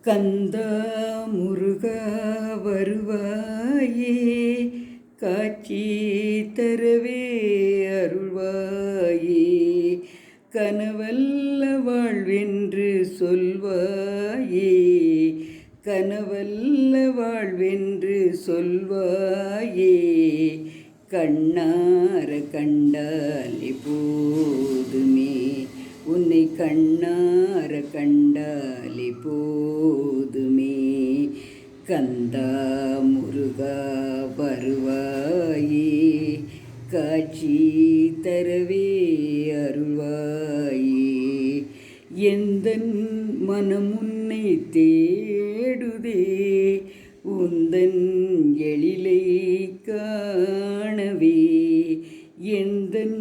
கந்தா முருகா வருவாயே, காட்சி தரவே அருள்வாயே, கனவல்ல வாழ்வென்று சொல்வாயே, கனவல்ல வாழ்வென்று சொல்வாயே, கண்ணார கண்டாலே போதுமே, உன்னை கண்ணார கண்டாலே போதுமே, கந்தா முருகா வருவாயே, காட்சி தரவே அருள்வாயே, எந்தன் மனம் உன்னை தேடுதே, உந்தன் எழிலை காணவே, எந்தன்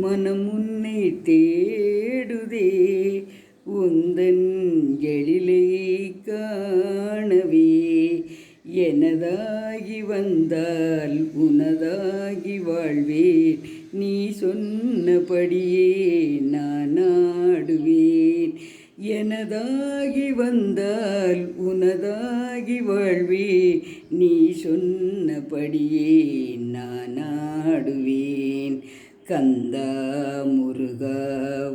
மனம் உன்னை தேடுதே, உந்தன் எழிலை காணவே, எனதாகி வந்தால் உனதாகி வாழ்வேன், நீ சொன்னபடியே நான் ஆடுவேன், எனதாகி வந்தால் உனதாகி வாழ்வேன், நீ சொன்னபடியே நான் ஆடுவேன், கந்தா முருகா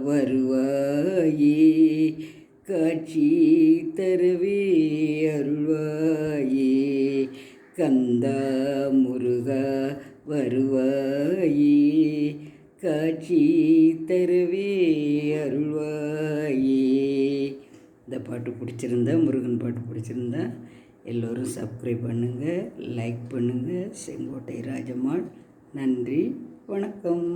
வருவாயே, காட்சி தரவே அருள்வாயே, கந்தா முருகா வருவாயே, காட்சி தரவே அருள்வாயே. இந்த பாட்டு பிடிச்சிருந்தா, முருகன் பாட்டு பிடிச்சிருந்தா எல்லோரும் சப்ஸ்கிரைப் பண்ணுங்கள், லைக் பண்ணுங்கள். செங்கோட்டை ராஜம்மாள். நன்றி, வணக்கம்.